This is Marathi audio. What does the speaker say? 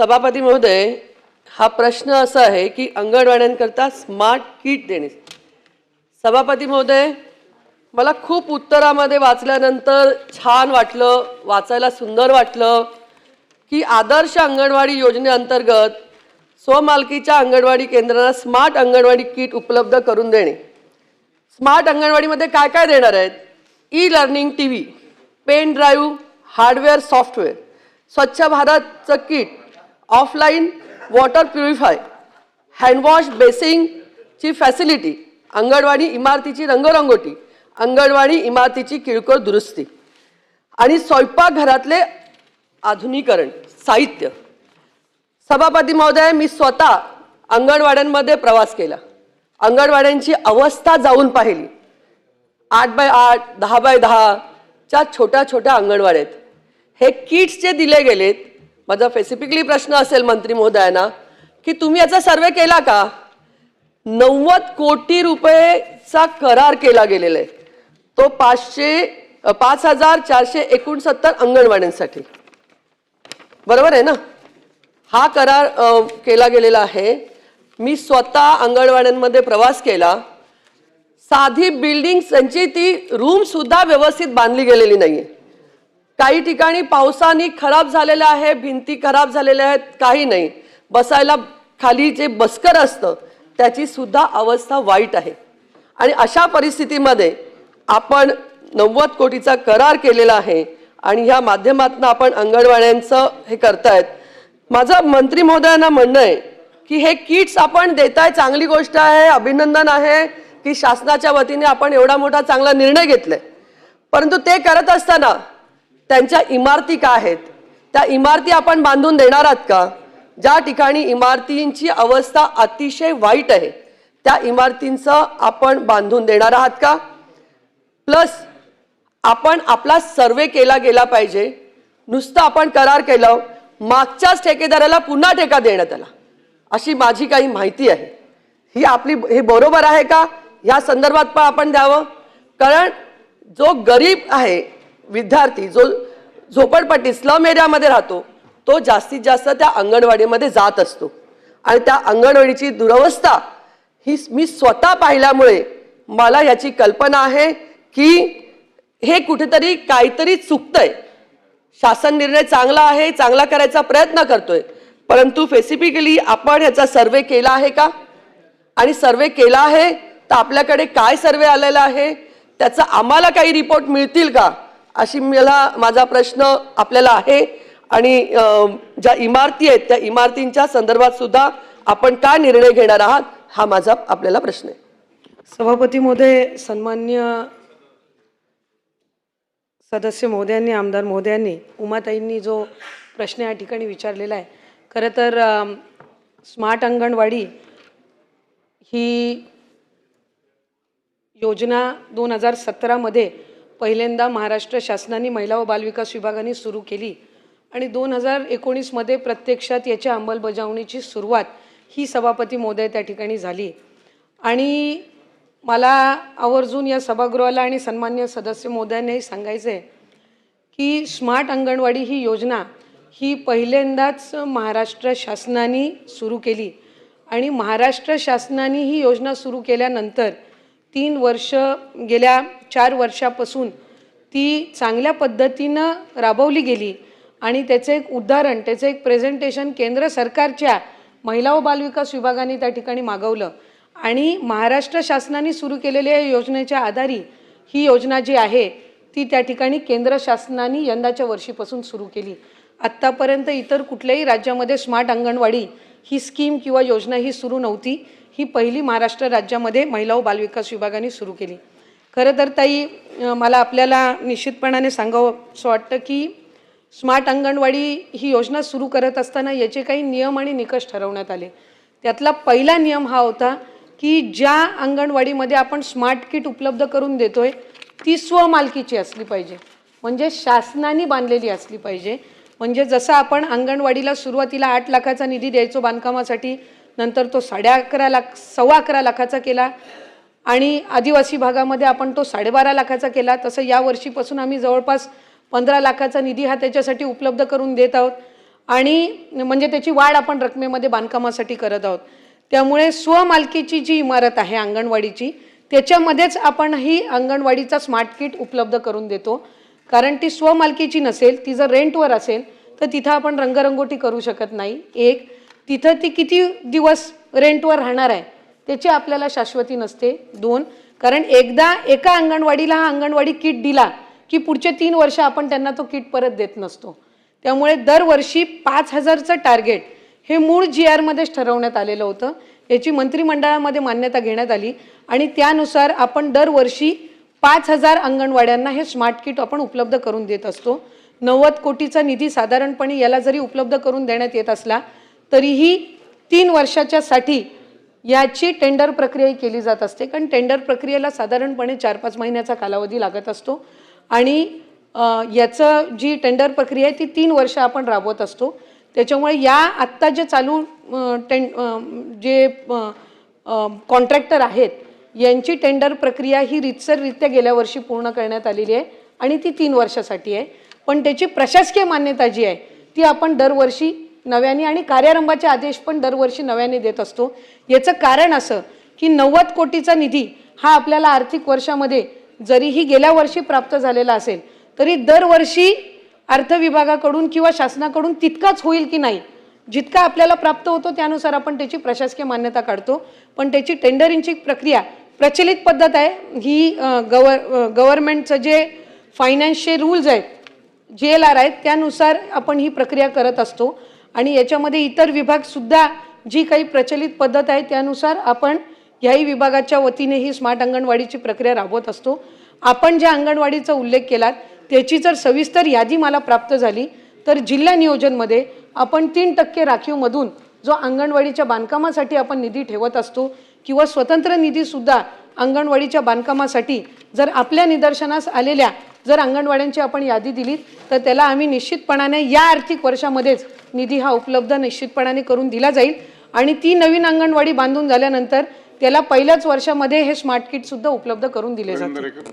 सभापती महोदय, हा प्रश्न असा आहे की अंगणवाड्यांकरता स्मार्ट किट देणे. सभापती महोदय, मला खूप उत्तरामध्ये वाचल्यानंतर छान वाटलं, वाचायला सुंदर वाटलं की आदर्श अंगणवाडी योजनेअंतर्गत स्वमालकीच्या अंगणवाडी केंद्रांना स्मार्ट अंगणवाडी किट उपलब्ध करून देणे. स्मार्ट अंगणवाडीमध्ये काय काय देणार आहेत? E learning TV, pen drive, hardware software, स्वच्छ भारतचं kit, offline water purify, handwash बेसिंगची फॅसिलिटी, अंगणवाडी इमारतीची रंगरंगोटी, अंगणवाडी इमारतीची किरकोळ दुरुस्ती आणि स्वयंपाकघरातले आधुनिकीकरण साहित्य. सभापती महोदय, मी स्वतः अंगणवाड्यांमध्ये प्रवास केला, अंगणवाड्यांची अवस्था जाऊन पाहिली. 8x8, 10x10 च्या छोट्या छोट्या अंगणवाड्या आहेत. हे किट्स जे दिले गेलेत, माझा स्पेसिफिकली प्रश्न असेल मंत्री महोदयांना की तुम्ही याचा सर्वे केला का? 90 कोटी रुपयेचा करार केला गेलेला आहे. तो 5469 अंगणवाड्यांसाठी, बरोबर आहे ना? हा करार केला गेलेला आहे. मी स्वतः अंगणवाड्यांमध्ये प्रवास केला. साधी बिल्डिंग त्यांची ती रूम सुद्धा व्यवस्थित बांधली गेलेली नाहीये. काही ठिकाणी पावसाने खराब झालेल्या आहे, भिंती खराब झालेल्या आहेत, काही नाही. बसायला खाली जे बसकर असतं त्याची सुद्धा अवस्था वाईट आहे. आणि अशा परिस्थितीमध्ये आपण 90 कोटीचा करार केलेला आहे आणि ह्या माध्यमातून आपण अंगणवाड्यांचं हे करतायत. माझं मंत्री महोदयांना म्हणणं आहे की हे किट्स आपण देताय, चांगली गोष्ट आहे, अभिनंदन आहे की शासनाच्या वतीने आपण एवढा मोठा चांगला निर्णय घेतलाय. परंतु ते करत असताना त्यांच्या इमारती काय आहेत, त्या इमारती आपण बांधून देणार आहात का? ज्या ठिकाणी इमारतींची अवस्था अतिशय वाईट आहे त्या इमारतींचं आपण बांधून देणार आहात का? प्लस आपण आपला सर्वे केला गेला पाहिजे. नुसतं आपण करार केलं, मागच्याच ठेकेदाराला पुन्हा ठेका देण्यात आला अशी माझी काही माहिती आहे. ही आपली हे बरोबर आहे का? या संदर्भात पण आपण द्यावं. कारण जो गरीब आहे विद्यार्थी, जो झोपडपट्टी स्लम एरियामध्ये राहतो, तो जास्तीत जास्त त्या अंगणवाडीमध्ये जात असतो. आणि त्या अंगणवाडीची दुरवस्था ही मी स्वतः पाहिल्यामुळे मला याची कल्पना आहे की हे कुठेतरी काहीतरी चुकतंय. शासन निर्णय चांगला आहे, चांगला करायचा प्रयत्न करतोय, परंतु स्पेसिफिकली आपण ह्याचा सर्वे केला आहे का? आणि सर्वे केला आहे तर आपल्याकडे काय सर्वे आलेला आहे, त्याचा आम्हाला काही रिपोर्ट मिळतील का, अशी माझा प्रश्न आपल्याला आहे. आणि ज्या इमारती आहेत त्या इमारतींच्या संदर्भात सुद्धा आपण काय निर्णय घेणार आहात, हा माझा आपल्याला प्रश्न आहे. सभापती महोदय, सन्मान्य सदस्य महोदयांनी, आमदार महोदयांनी, उमाताईंनी जो प्रश्न या ठिकाणी विचारलेला आहे, खरं तर स्मार्ट अंगणवाडी ही योजना 2017 पहिल्यांदा महाराष्ट्र शासनाने महिला व बालविकास विभागाने सुरू केली आणि 2019 प्रत्यक्षात याच्या अंमलबजावणीची सुरुवात ही सभापती महोदय त्या ठिकाणी झाली. आणि मला आवर्जून या सभागृहाला आणि सन्मान्य सदस्य महोदयांनाही सांगायचं आहे की स्मार्ट अंगणवाडी ही योजना ही पहिल्यांदाच महाराष्ट्र शासनाने सुरू केली. आणि महाराष्ट्र शासनाने ही योजना सुरू केल्यानंतर 3 वर्ष, गेल्या 4 वर्षापासून ती चांगल्या पद्धतीनं राबवली गेली. आणि त्याचं एक उदाहरण, त्याचं एक प्रेझेंटेशन केंद्र सरकारच्या महिला व बालविकास विभागाने त्या ठिकाणी मागवलं. आणि महाराष्ट्र शासनाने सुरू केलेल्या योजनेच्या आधारे ही योजना जी आहे ती त्या ठिकाणी केंद्र शासनाने यंदाच्या वर्षीपासून सुरू केली. आत्तापर्यंत इतर कुठल्याही राज्यामध्ये स्मार्ट अंगणवाडी ही स्कीम किंवा योजना ही सुरू नव्हती. ही पहिली महाराष्ट्र राज्यामध्ये महिला व बालविकास विभागाने सुरू केली. खरं तर ताई, मला आपल्याला निश्चितपणाने सांगावं असं वाटतं की स्मार्ट अंगणवाडी ही योजना सुरू करत असताना याचे काही नियम आणि निकष ठरवण्यात आले. त्यातला पहिला नियम हा होता की ज्या अंगणवाडीमध्ये आपण स्मार्ट किट उपलब्ध करून देतोय ती स्वमालकीची असली पाहिजे, म्हणजे शासनाने बांधलेली असली पाहिजे. म्हणजे जसं आपण अंगणवाडीला सुरुवातीला 8 लाखाचा निधी द्यायचो बांधकामासाठी, नंतर तो 11.5 लाखाचा केला आणि आदिवासी भागामध्ये आपण तो 12.5 लाखाचा केला, तसं या वर्षीपासून आम्ही जवळपास 15 लाखाचा निधी हा त्याच्यासाठी उपलब्ध करून देत आहोत. आणि म्हणजे त्याची वाढ आपण रकमेमध्ये बांधकामासाठी करत आहोत. त्यामुळे स्वमालकीची जी इमारत आहे अंगणवाडीची त्याच्यामध्येच आपण ही अंगणवाडीचा स्मार्ट किट उपलब्ध करून देतो. कारण ती स्वमालकीची नसेल, ती जर रेंटवर असेल तर तिथं आपण रंगरंगोटी करू शकत नाही. एक, तिथं ती किती दिवस रेंटवर राहणार आहे त्याची आपल्याला शाश्वती नसते. दोन, कारण एकदा एका अंगणवाडीला हा अंगणवाडी किट दिला की पुढचे 3 वर्ष आपण त्यांना तो किट परत देत नसतो. त्यामुळे दरवर्षी 5,000चं टार्गेट हे मूळ GR मध्येच ठरवण्यात आलेलं होतं. याची मंत्रिमंडळामध्ये मान्यता घेण्यात आली आणि त्यानुसार आपण दरवर्षी 5,000 अंगणवाड्यांना हे स्मार्ट किट आपण उपलब्ध करून देत असतो. 90 कोटीचा निधी साधारणपणे याला जरी उपलब्ध करून देण्यात येत असला तरीही 3 वर्षाच्या साठी याची टेंडर प्रक्रिया केली जात असते. कारण टेंडर प्रक्रियेला साधारणपणे 4-5 महिन्याचा कालावधी लागत असतो आणि याचं जी टेंडर प्रक्रिया आहे ती 3 वर्ष आपण राबवत असतो. त्याच्यामुळे या आत्ता जे चालू जे कॉन्ट्रॅक्टर आहेत यांची टेंडर प्रक्रिया ही रीतसररित्या गेल्या वर्षी पूर्ण करण्यात आलेली आहे आणि ती 3 वर्षासाठी आहे. पण त्याची प्रशासकीय मान्यता जी आहे ती आपण दरवर्षी नव्याने आणि कार्यारंभाचे आदेश पण दरवर्षी नव्याने देत असतो. याचं कारण असं की 90 कोटीचा निधी हा आपल्याला आर्थिक वर्षामध्ये जरीही गेल्या वर्षी प्राप्त झालेला असेल तरी दरवर्षी अर्थ विभागाकडून किंवा शासनाकडून तितकाच होईल की नाही, जितका आपल्याला प्राप्त होतो त्यानुसार आपण त्याची प्रशासकीय मान्यता काढतो. पण त्याची टेंडरिंगची प्रक्रिया प्रचलित पद्धत आहे ही. गव्हर्नमेंटचं जे फायनान्शियल रूल्स आहेत GLR आहेत त्यानुसार आपण ही प्रक्रिया करत असतो आणि याच्यामध्ये इतर विभागसुद्धा जी काही प्रचलित पद्धत आहे त्यानुसार आपण ह्याही विभागाच्या वतीने ही स्मार्ट अंगणवाडीची प्रक्रिया राबवत असतो. आपण ज्या अंगणवाडीचा उल्लेख केलात त्याची जर सविस्तर यादी मला प्राप्त झाली तर जिल्हा नियोजनमध्ये आपण 3% राखीवमधून जो अंगणवाडीच्या बांधकामासाठी आपण निधी ठेवत असतो किंवा स्वतंत्र निधीसुद्धा अंगणवाडीच्या बांधकामासाठी जर आपल्या निदर्शनास आलेल्या जर अंगणवाड्यांची आपण यादी दिली तर त्याला आम्ही निश्चितपणाने या आर्थिक वर्षामध्येच निधी हा उपलब्ध निश्चितपणाने करून दिला जाईल आणि ती नवीन अंगणवाडी बांधून झाल्यानंतर त्याला पहिल्याच वर्षामध्ये हे स्मार्ट किट सुद्धा उपलब्ध करून दिले जातील.